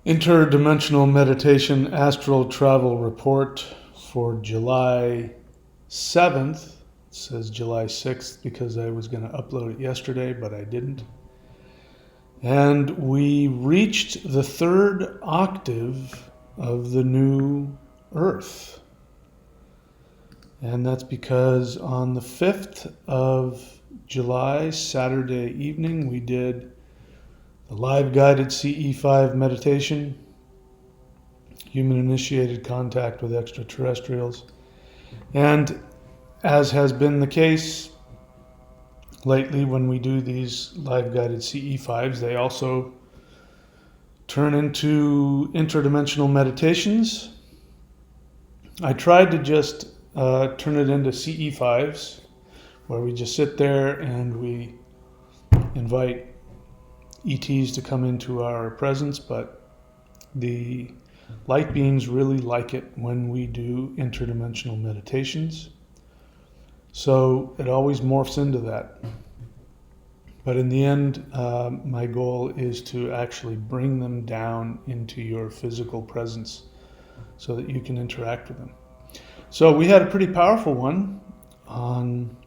InterDimensional Meditation Astral Travel Report for July 7th. It says July 6th because I was going to upload it yesterday, but I didn't. And we reached the third octave of the new Earth. And that's because on the 5th of July, Saturday evening, we did the live guided CE5 meditation, human initiated contact with extraterrestrials. And as has been the case lately when we do these live guided CE5s, they also turn into interdimensional meditations. I tried to just turn it into CE5s, where we just sit there and we invite ETs to come into our presence, but the light beings really like it when we do interdimensional meditations. So it always morphs into that. But in the end, my goal is to actually bring them down into your physical presence so that you can interact with them. So we had a pretty powerful one on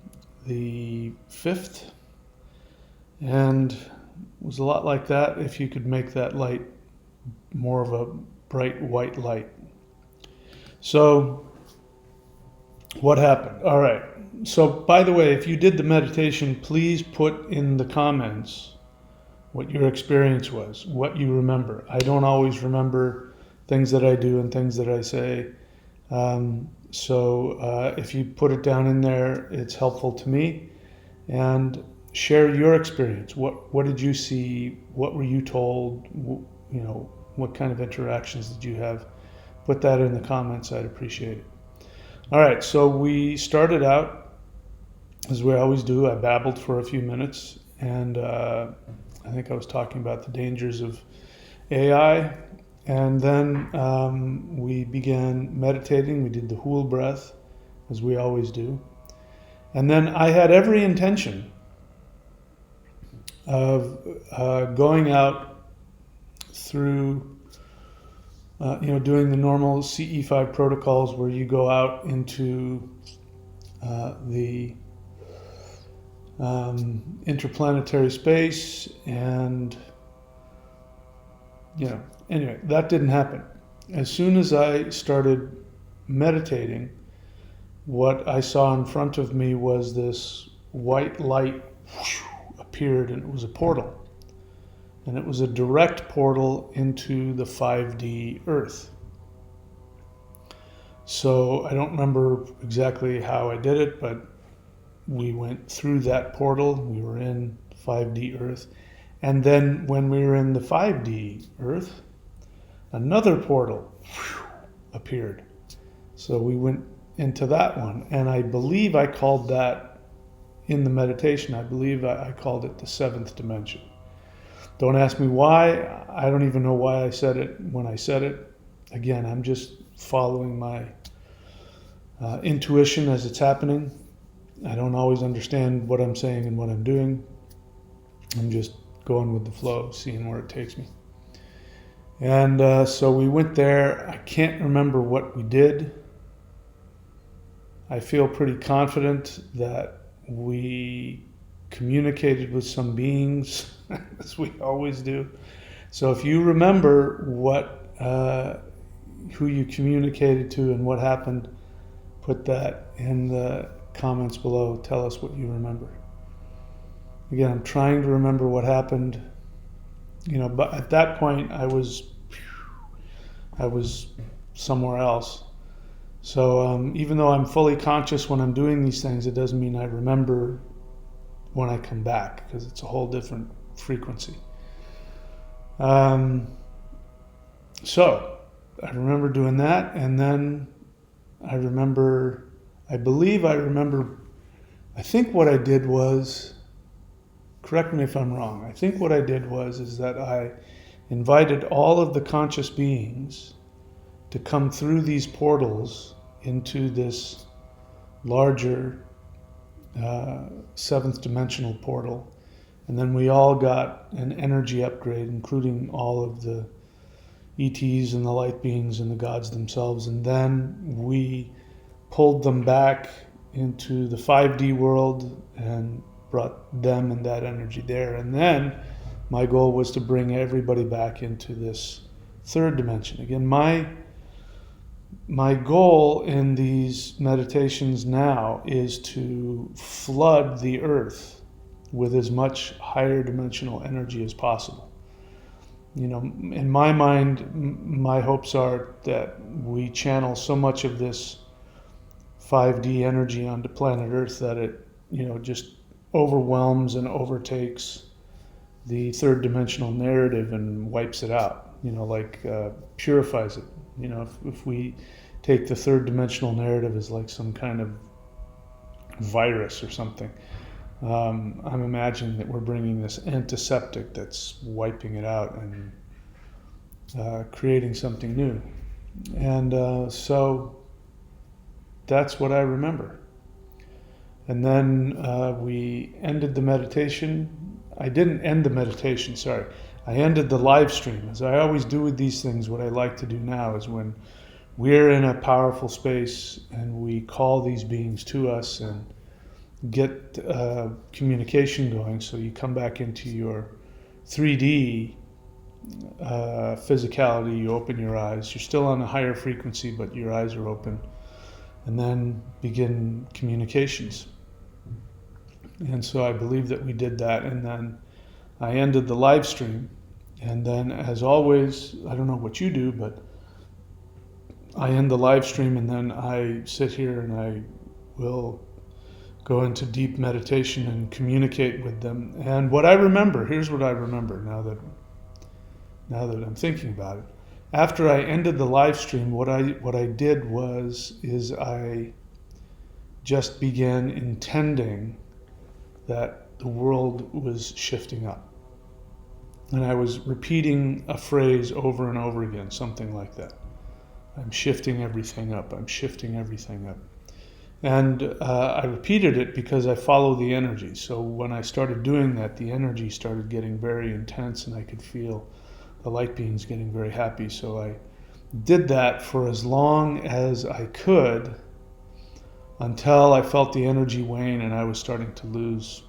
the 5th, and it was a lot like that if you could make that light more of a bright white light. So what happened? All right. So by the way, if you did the meditation, please put in the comments what your experience was, what you remember. I don't always remember things that I do and things that I say. So if you put it down in there, it's helpful to me. And share your experience. What did you see? What were you told? You know, what kind of interactions did you have? Put that in the comments. I'd appreciate it. All right, so we started out, as we always do. I babbled for a few minutes, and I think I was talking about the dangers of AI. And then we began meditating. We did the whole breath, as we always do. And then I had every intention of going out through, doing the normal CE5 protocols where you go out into the interplanetary space, and anyway, that didn't happen. As soon as I started meditating, what I saw in front of me was this white light appeared, and it was a portal. And it was a direct portal into the 5D Earth. So I don't remember exactly how I did it, but we went through that portal. We were in 5D Earth. And then when we were in the 5D Earth, another portal appeared. So we went into that one. And I believe I called that, in the meditation, I believe I called it the 7th dimension. Don't ask me why. I don't even know why I said it when I said it. Again, I'm just following my intuition as it's happening. I don't always understand what I'm saying and what I'm doing. I'm just going with the flow, seeing where it takes me. And so we went there. I can't remember what we did. I feel pretty confident that we communicated with some beings, as we always do. So if you remember who you communicated to and what happened, put that in the comments below. Tell us what you remember. Again, I'm trying to remember what happened, but at that point I was somewhere else. So even though I'm fully conscious when I'm doing these things, it doesn't mean I remember when I come back, because it's a whole different frequency. So I remember doing that, and then I think what I did was, correct me if I'm wrong, I think what I did is that I invited all of the conscious beings to come through these portals into this larger 7th dimensional portal. And then we all got an energy upgrade, including all of the ETs and the light beings and the gods themselves. And then we pulled them back into the 5D world and brought them and that energy there. And then my goal was to bring everybody back into this third dimension. Again, my goal in these meditations now is to flood the earth with as much higher dimensional energy as possible. You know, in my mind, my hopes are that we channel so much of this 5D energy onto planet Earth that it, you know, just overwhelms and overtakes the third dimensional narrative and wipes it out, you know, like purifies it. You know, if we take the third dimensional narrative as like some kind of virus or something, I'm imagining that we're bringing this antiseptic that's wiping it out and creating something new. And so that's what I remember. And then we ended the meditation. I didn't end the meditation, sorry. I ended the live stream. As I always do with these things, what I like to do now is when we're in a powerful space and we call these beings to us and get communication going, so you come back into your 3D physicality, you open your eyes, you're still on a higher frequency, but your eyes are open, and then begin communications. And so I believe that we did that, and then I ended the live stream. And then, as always, I don't know what you do, but I end the live stream and then I sit here and I will go into deep meditation and communicate with them. And what I remember, here's what I remember now that I'm thinking about it. After I ended the live stream, what I did is I just began intending that the world was shifting up. And I was repeating a phrase over and over again, something like that. I'm shifting everything up. I'm shifting everything up. And I repeated it because I follow the energy. So when I started doing that, the energy started getting very intense and I could feel the light beings getting very happy. So I did that for as long as I could until I felt the energy wane and I was starting to lose,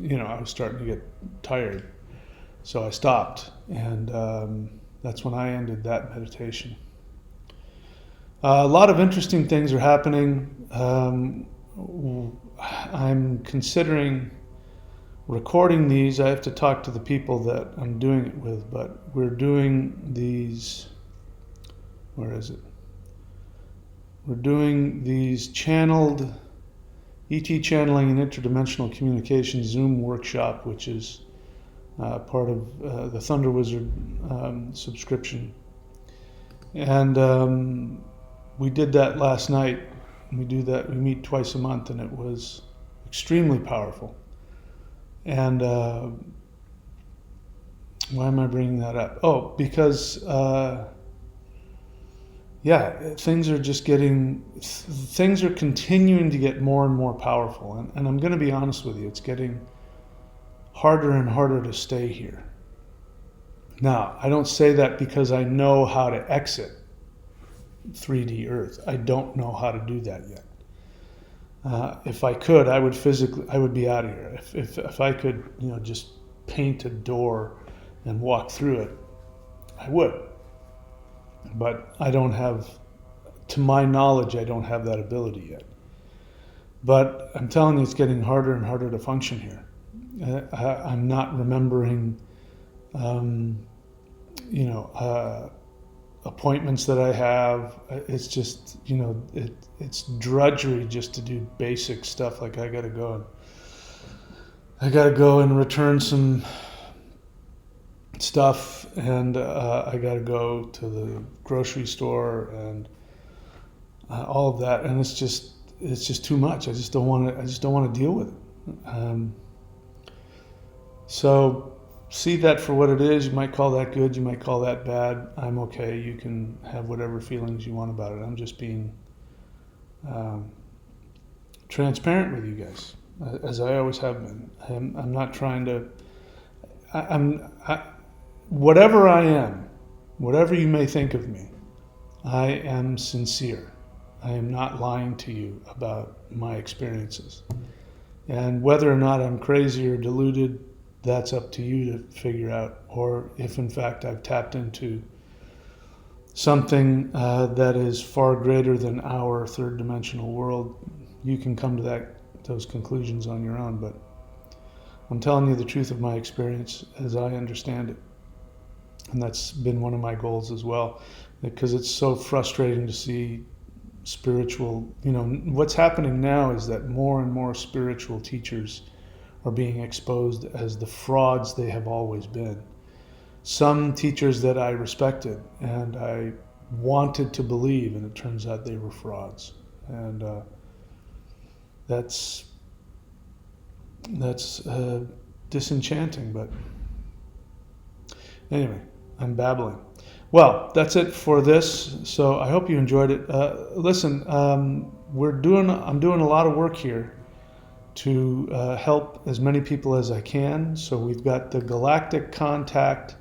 I was starting to get tired. So I stopped, and that's when I ended that meditation. A lot of interesting things are happening. I'm considering recording these. I have to talk to the people that I'm doing it with, but we're doing these, where is it? We're doing these channeled, ET channeling and interdimensional communication Zoom workshop, which is part of the Thunder Wizard subscription. And we did that last night. We do that, we meet twice a month, and it was extremely powerful. And why am I bringing that up? Oh, because things are continuing to get more and more powerful. And I'm going to be honest with you, it's getting harder and harder to stay here. Now, I don't say that because I know how to exit 3D Earth. I don't know how to do that yet. If I could, I would be out of here. If I could, just paint a door and walk through it, I would. But I don't have, to my knowledge, I don't have that ability yet. But I'm telling you, it's getting harder and harder to function here. I'm not remembering, appointments that I have. It's just, it's drudgery just to do basic stuff. Like I gotta go and return some stuff, and I gotta go to the grocery store and all of that. And it's just too much. I just don't want to deal with it. So see that for what it is. You might call that good, you might call that bad. I'm okay. You can have whatever feelings you want about it. I'm just being transparent with you guys, as I always have been. I'm not trying to. Whatever I am, whatever you may think of me, I am sincere. I am not lying to you about my experiences. And whether or not I'm crazy or deluded, that's up to you to figure out. Or if in fact I've tapped into something that is far greater than our third dimensional world, you can come to those conclusions on your own. But I'm telling you the truth of my experience as I understand it. And that's been one of my goals as well, because it's so frustrating to see spiritual, what's happening now is that more and more spiritual teachers are being exposed as the frauds they have always been. Some teachers that I respected and I wanted to believe, and it turns out they were frauds. And that's disenchanting, but anyway, I'm babbling. Well, that's it for this. So I hope you enjoyed it. Listen, I'm doing a lot of work here to help as many people as I can. So we've got the Galactic Contact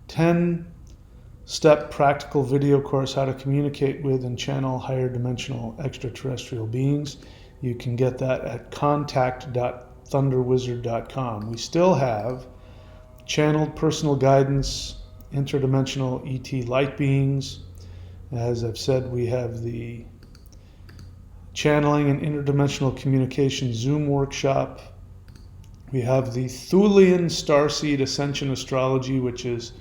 10-step practical video course, how to communicate with and channel higher dimensional extraterrestrial beings. You can get that at contact.thunderwizard.com. We still have channeled personal guidance, interdimensional ET light beings. As I've said, we have the channeling and interdimensional communication Zoom workshop. We have the Thulian Starseed Ascension Astrology, which is,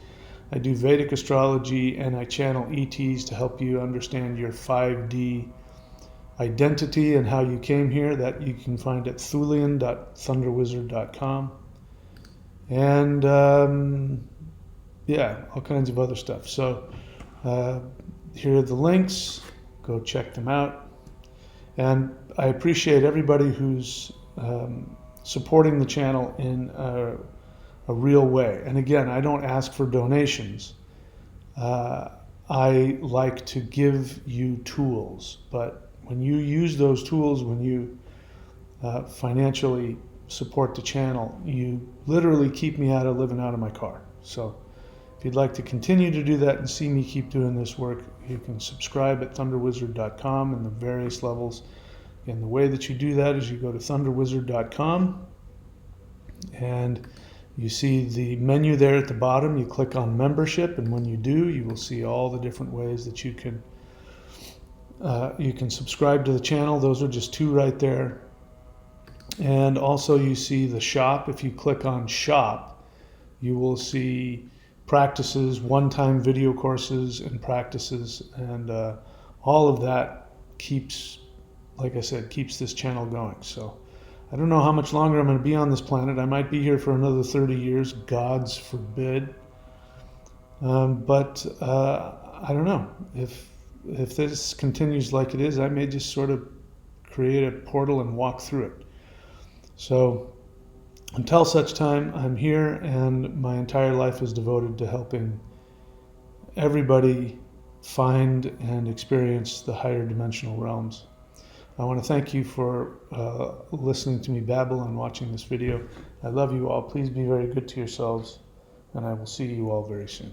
I do Vedic astrology and I channel ETs to help you understand your 5D identity and how you came here. That you can find at thulian.thunderwizard.com. And all kinds of other stuff. So here are the links. Go check them out. And I appreciate everybody who's supporting the channel in a real way. And again, I don't ask for donations. I like to give you tools. But when you use those tools, when you financially support the channel, you literally keep me living out of my car. So if you'd like to continue to do that and see me keep doing this work, you can subscribe at thunderwizard.com in the various levels. And the way that you do that is you go to thunderwizard.com and you see the menu there at the bottom. You click on membership, and when you do, you will see all the different ways that you can subscribe to the channel. Those are just two right there. And also you see the shop. If you click on shop, you will see practices, one-time video courses and practices, and all of that keeps, like I said, keeps this channel going. So I don't know how much longer I'm going to be on this planet. I might be here for another 30 years, God's forbid. But I don't know. If this continues like it is, I may just sort of create a portal and walk through it. So until such time, I'm here, and my entire life is devoted to helping everybody find and experience the higher dimensional realms. I want to thank you for listening to me babble and watching this video. I love you all. Please be very good to yourselves, and I will see you all very soon.